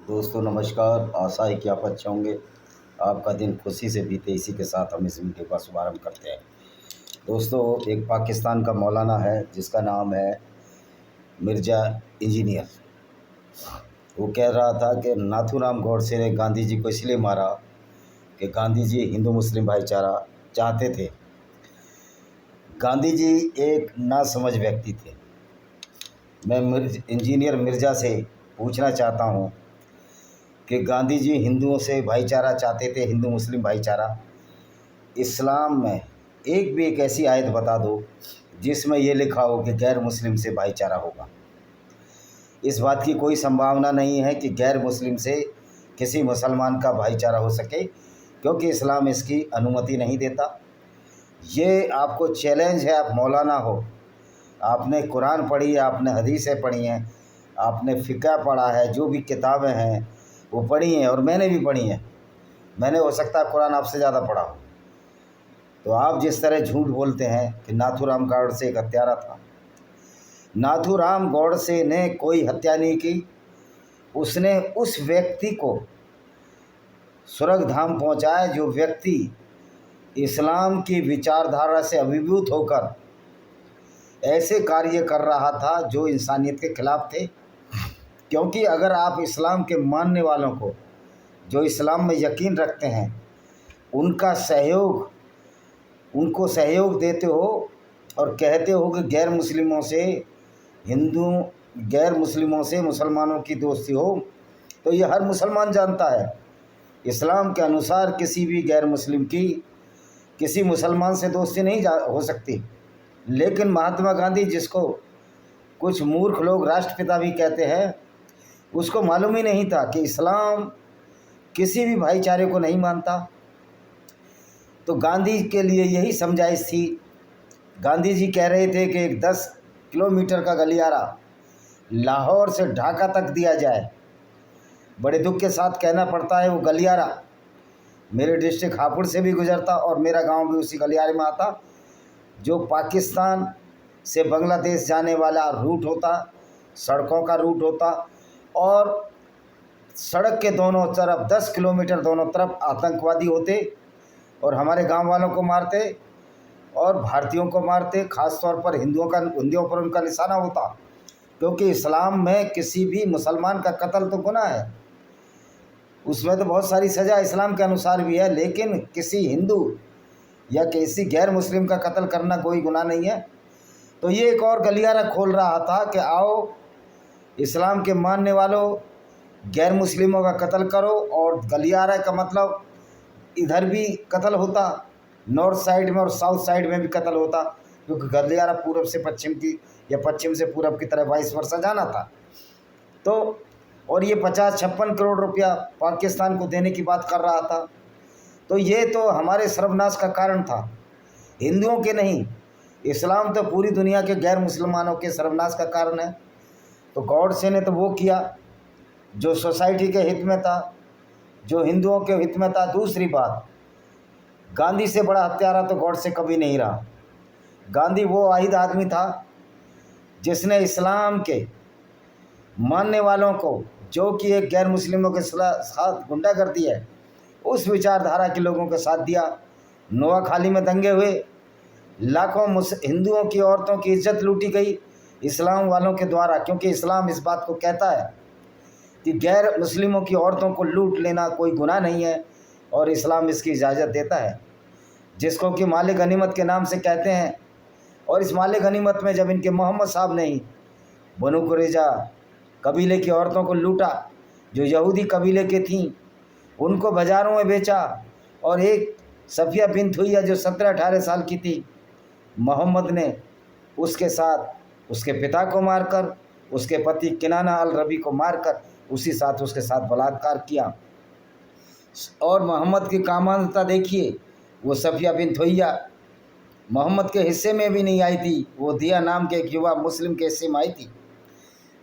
दोस्तों नमस्कार। आशा है कि आप अच्छे होंगे। आपका दिन खुशी से बीते, इसी के साथ हम इस वीडियो का शुभारंभ करते हैं। दोस्तों, एक पाकिस्तान का मौलाना है जिसका नाम है मिर्ज़ा इंजीनियर। वो कह रहा था कि नाथूराम गोडसे ने गांधी जी को इसलिए मारा कि गांधी जी हिंदू मुस्लिम भाईचारा चाहते थे। गांधी जी एक नासमझ व्यक्ति थे। मैं इंजीनियर मिर्ज़ा से पूछना चाहता हूँ कि गांधी जी हिंदुओं से भाईचारा चाहते थे, हिंदू मुस्लिम भाईचारा। इस्लाम में एक ऐसी आयत बता दो जिसमें ये लिखा हो कि गैर मुस्लिम से भाईचारा होगा। इस बात की कोई संभावना नहीं है कि गैर मुस्लिम से किसी मुसलमान का भाईचारा हो सके, क्योंकि इस्लाम इसकी अनुमति नहीं देता। ये आपको चैलेंज है। आप मौलाना हो, आपने कुरान पढ़ी है, आपने हदीसें पढ़ी हैं, आपने फ़िक़ह पढ़ा है, जो भी किताबें हैं वो पढ़ी हैं और मैंने भी पढ़ी हैं। मैंने हो सकता है कुरान आपसे ज़्यादा पढ़ा हो। तो आप जिस तरह झूठ बोलते हैं कि नाथूराम गोडसे एक हत्यारा था, नाथूराम गोडसे ने कोई हत्या नहीं की। उसने उस व्यक्ति को स्वर्ग धाम पहुँचाया जो व्यक्ति इस्लाम की विचारधारा से अभिभूत होकर ऐसे कार्य कर रहा था जो इंसानियत के खिलाफ थे। क्योंकि अगर आप इस्लाम के मानने वालों को, जो इस्लाम में यकीन रखते हैं, उनको सहयोग देते हो और कहते हो कि गैर मुस्लिमों से मुसलमानों की दोस्ती हो, तो ये हर मुसलमान जानता है इस्लाम के अनुसार किसी भी गैर मुस्लिम की किसी मुसलमान से दोस्ती नहीं हो सकती। लेकिन महात्मा गांधी, जिसको कुछ मूर्ख लोग राष्ट्रपिता भी कहते हैं, उसको मालूम ही नहीं था कि इस्लाम किसी भी भाईचारे को नहीं मानता। तो गांधी के लिए यही समझाइश थी। गांधी जी कह रहे थे कि एक 10 किलोमीटर का गलियारा लाहौर से ढाका तक दिया जाए। बड़े दुख के साथ कहना पड़ता है, वो गलियारा मेरे डिस्ट्रिक्ट हापुड़ से भी गुजरता और मेरा गांव भी उसी गलियारे में आता, जो पाकिस्तान से बांग्लादेश जाने वाला रूट होता, सड़कों का रूट होता। और सड़क के दोनों तरफ 10 किलोमीटर दोनों तरफ आतंकवादी होते और हमारे गांव वालों को मारते और भारतीयों को मारते। ख़ास तौर पर हिंदुओं पर उनका निशाना होता, क्योंकि इस्लाम में किसी भी मुसलमान का कत्ल तो गुनाह है। उसमें तो बहुत सारी सज़ा इस्लाम के अनुसार भी है, लेकिन किसी हिंदू या किसी गैर मुस्लिम का कत्ल करना कोई गुनाह नहीं है। तो ये एक और गलियारा खोल रहा था कि आओ इस्लाम के मानने वालों, गैर मुस्लिमों का कत्ल करो। और गलियारा का मतलब इधर भी कत्ल होता, नॉर्थ साइड में और साउथ साइड में भी कत्ल होता, क्योंकि गलियारा पूरब से पश्चिम की या पश्चिम से पूरब की तरफ वाइस वर्सा जाना था। तो और ये 50-56 करोड़ रुपया पाकिस्तान को देने की बात कर रहा था। तो ये तो हमारे सर्वनाश का कारण था, हिंदुओं के नहीं। इस्लाम तो पूरी दुनिया के गैर मुसलमानों के सर्वनाश का कारण है। तो गॉडसे ने तो वो किया जो सोसाइटी के हित में था, जो हिंदुओं के हित में था। दूसरी बात, गांधी से बड़ा हत्यारा तो गॉडसे कभी नहीं रहा। गांधी वो वाहिद आदमी था जिसने इस्लाम के मानने वालों को, जो कि एक गैर मुस्लिमों के साथ गुंडागर्दी है, उस विचारधारा के लोगों के साथ दिया। नोआखाली में दंगे हुए, लाखों हिंदुओं की औरतों की इज्जत लूटी गई इस्लाम वालों के द्वारा, क्योंकि इस्लाम इस बात को कहता है कि गैर मुस्लिमों की औरतों को लूट लेना कोई गुनाह नहीं है, और इस्लाम इसकी इजाज़त देता है, जिसको कि माले गनीमत के नाम से कहते हैं। और इस माले गनीमत में जब इनके मोहम्मद साहब ने ही बनु कुरैज़ा कबीले की औरतों को लूटा, जो यहूदी कबीले के थीं, उनको बाज़ारों में बेचा। और एक सफ़िया बिन्त हुई जो 17-18 साल की थी, मोहम्मद ने उसके साथ उसके पिता को मारकर, उसके पति किनाना अल रबी को मारकर उसके साथ बलात्कार किया। और मोहम्मद की कामानता देखिए, वो सफ़िया बिन्त हुई मोहम्मद के हिस्से में भी नहीं आई थी, वो दिया नाम के एक युवा मुस्लिम के हिस्से में आई थी,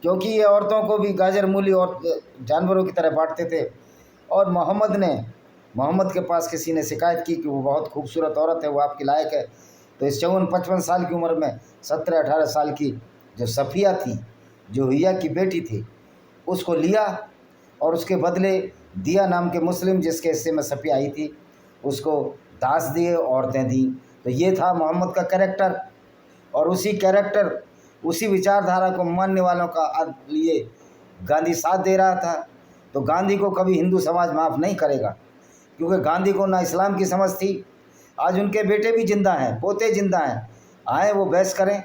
क्योंकि ये औरतों को भी गाजर मूली और जानवरों की तरह बांटते थे। और मोहम्मद के पास किसी ने शिकायत की कि वो बहुत खूबसूरत औरत है, वो आपकी लायक है। तो इस 54-55 साल की उम्र में 17-18 साल की जो सफ़िया थी, जो हुइया की बेटी थी, उसको लिया और उसके बदले दिया नाम के मुस्लिम जिसके हिस्से में सफिया आई थी उसको दास दिए, औरतें दी। तो ये था मोहम्मद का कैरेक्टर। और उसी कैरेक्टर, उसी विचारधारा को मानने वालों का लिए गांधी साथ दे रहा था। तो गांधी को कभी हिंदू समाज माफ़ नहीं करेगा, क्योंकि गांधी को ना इस्लाम की समझ थी। आज उनके बेटे भी जिंदा हैं, पोते जिंदा हैं, आए वो बहस करें,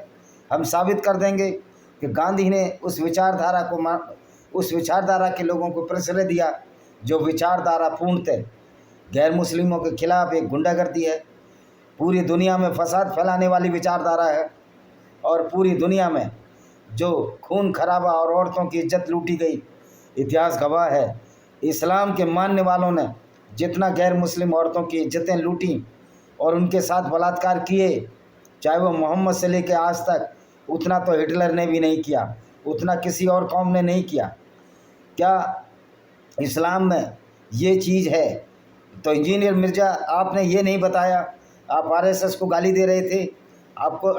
हम साबित कर देंगे कि गांधी ने उस विचारधारा के लोगों को प्रश्रय दिया जो विचारधारा पूर्णतः गैर मुस्लिमों के खिलाफ एक गुंडागर्दी है, पूरी दुनिया में फसाद फैलाने वाली विचारधारा है, और पूरी दुनिया में जो खून खराबा और औरतों की इज्जत लूटी गई इतिहास गवाह है। इस्लाम के मानने वालों ने जितना गैर मुस्लिम औरतों की इज्जतें लूटी और उनके साथ बलात्कार किए, चाहे वो मोहम्मद से लेकर आज तक, उतना तो हिटलर ने भी नहीं किया, उतना किसी और कौम ने नहीं किया। क्या इस्लाम में ये चीज़ है? तो इंजीनियर मिर्ज़ा, आपने ये नहीं बताया, आप आरएसएस को गाली दे रहे थे, आपको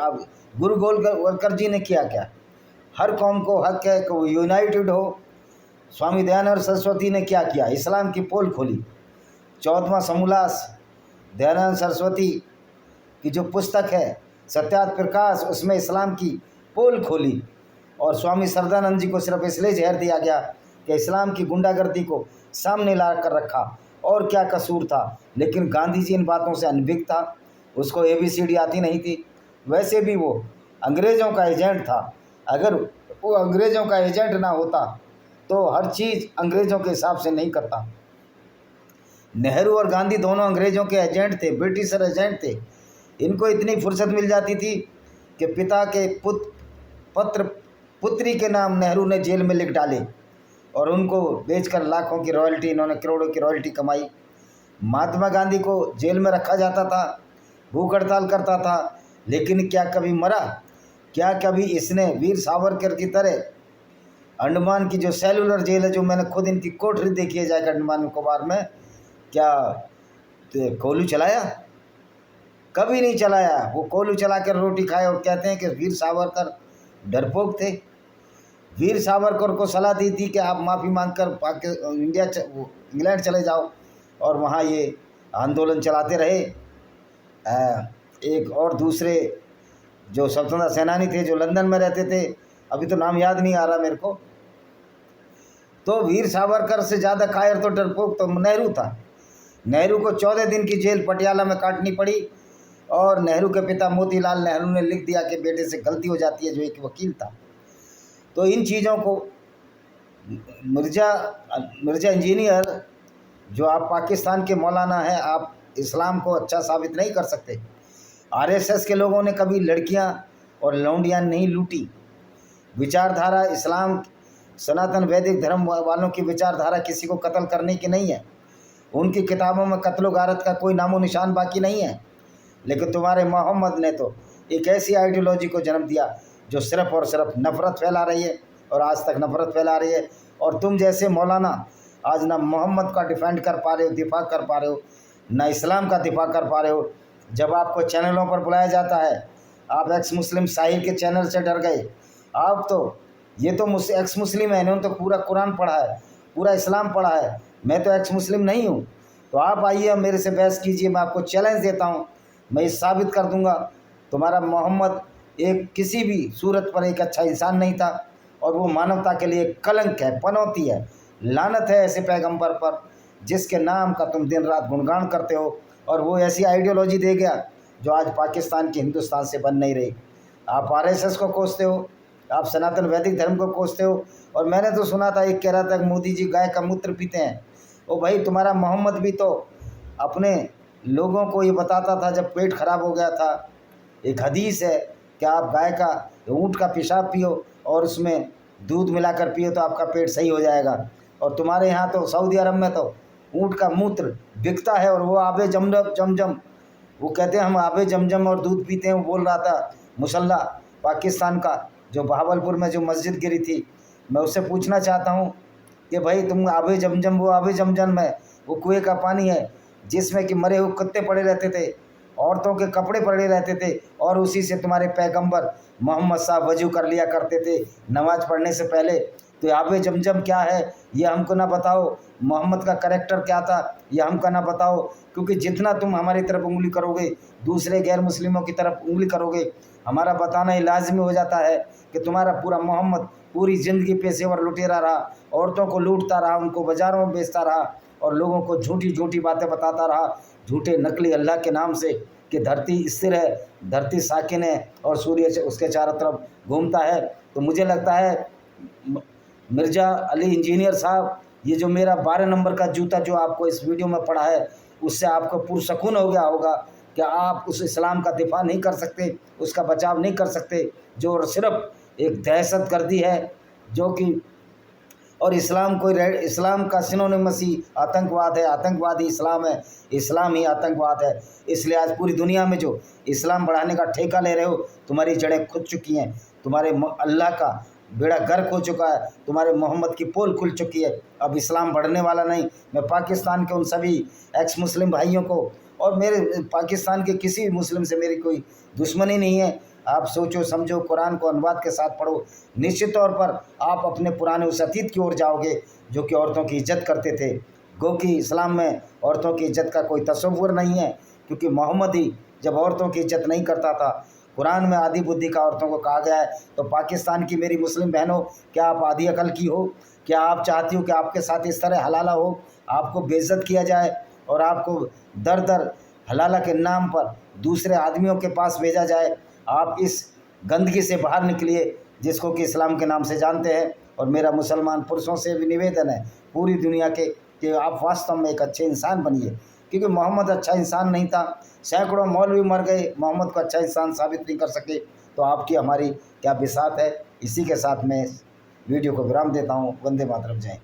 गुरु गोलवलकर जी ने किया क्या? हर कौम को हक है कि वो यूनाइटेड हो। स्वामी दयानंद सरस्वती ने क्या किया? इस्लाम की पोल खोली। 14वां समोल्लास दयानंद सरस्वती की जो पुस्तक है सत्यार्थ प्रकाश, उसमें इस्लाम की पोल खोली। और स्वामी श्रद्धानंद जी को सिर्फ इसलिए जहर दिया गया कि इस्लाम की गुंडागर्दी को सामने ला कर रखा, और क्या कसूर था? लेकिन गांधी जी इन बातों से अनभिज्ञ था, उसको ABCD आती नहीं थी। वैसे भी वो अंग्रेज़ों का एजेंट था। अगर वो अंग्रेज़ों का एजेंट ना होता तो हर चीज़ अंग्रेज़ों के हिसाब से नहीं करता। नेहरू और गांधी दोनों अंग्रेज़ों के एजेंट थे, ब्रिटिशर एजेंट थे। इनको इतनी फुर्सत मिल जाती थी कि पिता के पुत्री के नाम नेहरू ने जेल में लिख डाले, और उनको बेचकर लाखों की रॉयल्टी, इन्होंने करोड़ों की रॉयल्टी कमाई। महात्मा गांधी को जेल में रखा जाता था, भूख हड़ताल करता था, लेकिन क्या कभी मरा? क्या कभी इसने वीर सावरकर की तरह अंडमान की जो सेलुलर जेल है, जो मैंने खुद इनकी कोठरी देखी है जाकर अंडमान निकोबार में, क्या कोलू चलाया? कभी नहीं चलाया। वो कोलू चला कर रोटी खाए, और कहते हैं कि वीर सावरकर डरपोक थे। वीर सावरकर को सलाह दी थी कि आप माफ़ी मांगकर इंग्लैंड चले जाओ, और वहाँ ये आंदोलन चलाते रहे। एक और दूसरे जो स्वतंत्रता सेनानी थे जो लंदन में रहते थे, अभी तो नाम याद नहीं आ रहा मेरे को, तो वीर सावरकर से ज़्यादा कायर तो डरपोक तो नेहरू था। नेहरू को 14 दिन की जेल पटियाला में काटनी पड़ी, और नेहरू के पिता मोतीलाल नेहरू ने लिख दिया कि बेटे से गलती हो जाती है, जो एक वकील था। तो इन चीज़ों को मिर्ज़ा इंजीनियर, जो आप पाकिस्तान के मौलाना हैं, आप इस्लाम को अच्छा साबित नहीं कर सकते। आरएसएस के लोगों ने कभी लड़कियां और लौंडियां नहीं लूटी। विचारधारा इस्लाम, सनातन वैदिक धर्म वालों की विचारधारा किसी को कत्ल करने की नहीं है। उनकी किताबों में कत्लो गारत का कोई नामो निशान बाकी नहीं है। लेकिन तुम्हारे मोहम्मद ने तो एक ऐसी आइडियोलॉजी को जन्म दिया जो सिर्फ और सिर्फ नफ़रत फैला रही है, और आज तक नफ़रत फैला रही है। और तुम जैसे मौलाना आज ना मोहम्मद का डिफेंड कर पा रहे हो, दिफा कर पा रहे हो, ना इस्लाम का दिफा कर पा रहे हो। जब आपको चैनलों पर बुलाया जाता है, आप एक्स मुस्लिम साहिर के चैनल से डर गए। आप तो, ये तो एक्स मुस्लिम है, इन्होंने तो पूरा कुरान पढ़ा है, पूरा इस्लाम पढ़ा है, मैं तो एक्स मुस्लिम नहीं हूँ। तो आप आइए, मेरे से बहस कीजिए, मैं आपको चैलेंज देता हूँ, मैं ये साबित कर दूंगा तुम्हारा मोहम्मद एक किसी भी सूरत पर एक अच्छा इंसान नहीं था, और वो मानवता के लिए कलंक है, पनौती है, लानत है ऐसे पैगंबर पर जिसके नाम का तुम दिन रात गुणगान करते हो। और वो ऐसी आइडियोलॉजी दे गया जो आज पाकिस्तान की हिंदुस्तान से बन नहीं रही। आप आरएसएस को कोसते हो, आप सनातन वैदिक धर्म को कोसते हो। और मैंने तो सुना था, एक कह रहा था मोदी जी गाय का मूत्र पीते हैं। ओ भाई, तुम्हारा मोहम्मद भी तो अपने लोगों को ये बताता था जब पेट खराब हो गया था, एक हदीस है कि आप गाय का, ऊँट का पेशाब पियो और उसमें दूध मिलाकर पियो तो आपका पेट सही हो जाएगा। और तुम्हारे यहाँ तो सऊदी अरब में तो ऊँट का मूत्र बिकता है, और वो आबे जमजम, वो कहते हैं हम आबे जमजम और दूध पीते हैं। वो बोल रहा था मुसल्ला पाकिस्तान का, जो बहावलपुर में जो मस्जिद गिरी थी, मैं उससे पूछना चाहता हूँ कि भाई तुम आबे जमजम, वो आबे जमजम में वो कुएँ का पानी है जिसमें कि मरे हुए कुत्ते पड़े रहते थे, औरतों के कपड़े पड़े रहते थे, और उसी से तुम्हारे पैगंबर मोहम्मद साहब वजू कर लिया करते थे नमाज पढ़ने से पहले। तो आबे जमजम क्या है ये हमको ना बताओ, मोहम्मद का करैक्टर क्या था ये हमको ना बताओ, क्योंकि जितना तुम हमारी तरफ उंगली करोगे, दूसरे गैर मुस्लिमों की तरफ उंगली करोगे, हमारा बताना ही लाजमी हो जाता है कि तुम्हारा पूरा मोहम्मद पूरी ज़िंदगी पेशेवर लुटेरा रहा, औरतों को लूटता रहा, उनको बाज़ारों में बेचता रहा और लोगों को झूठी झूठी बातें बताता रहा, झूठे नकली अल्लाह के नाम से कि धरती स्थिर है, धरती साकिन है और सूर्य उसके चारों तरफ घूमता है। तो मुझे लगता है मिर्ज़ा अली इंजीनियर साहब, ये जो मेरा 12 नंबर का जूता जो आपको इस वीडियो में पड़ा है, उससे आपको पुरसकून हो गया होगा कि आप उस इस्लाम का दिफा नहीं कर सकते, उसका बचाव नहीं कर सकते, जो सिर्फ एक दहशतगर्दी है जो कि, और इस्लाम का सिनोनिमस ही आतंकवाद है, आतंकवाद ही इस्लाम है, इस्लाम ही आतंकवाद है। इसलिए आज पूरी दुनिया में जो इस्लाम बढ़ाने का ठेका ले रहे हो, तुम्हारी जड़ें खुद चुकी हैं, तुम्हारे अल्लाह का बेड़ा गर्क हो चुका है, तुम्हारे मोहम्मद की पोल खुल चुकी है, अब इस्लाम बढ़ने वाला नहीं। मैं पाकिस्तान के उन सभी एक्स मुस्लिम भाइयों को, और मेरे पाकिस्तान के किसी भी मुस्लिम से मेरी कोई दुश्मनी नहीं है, आप सोचो समझो, कुरान को अनुवाद के साथ पढ़ो, निश्चित तौर पर आप अपने पुराने उस अतीत की ओर जाओगे जो कि औरतों की इज्जत करते थे। गो कि इस्लाम में औरतों की इज्जत का कोई तसव्वुर नहीं है, क्योंकि मोहम्मद ही जब औरतों की इज्जत नहीं करता था, कुरान में आधी बुद्धि का औरतों को कहा गया है। तो पाकिस्तान की मेरी मुस्लिम बहनों, क्या आप आधी अकल की हो? क्या आप चाहती हो कि आपके साथ इस तरह हलाला हो, आपको बेइज्जत किया जाए और आपको दर दर हलाला के नाम पर दूसरे आदमियों के पास भेजा जाए? आप इस गंदगी से बाहर निकलिए जिसको कि इस्लाम के नाम से जानते हैं। और मेरा मुसलमान पुरुषों से भी निवेदन है पूरी दुनिया के कि आप वास्तव में एक अच्छे इंसान बनिए, क्योंकि मोहम्मद अच्छा इंसान नहीं था, सैकड़ों मौलवी मर गए, मोहम्मद को अच्छा इंसान साबित नहीं कर सके। तो आपकी हमारी क्या बिसात है। इसी के साथ मैं वीडियो को विराम देता हूँ। वंदे मातरम। जय।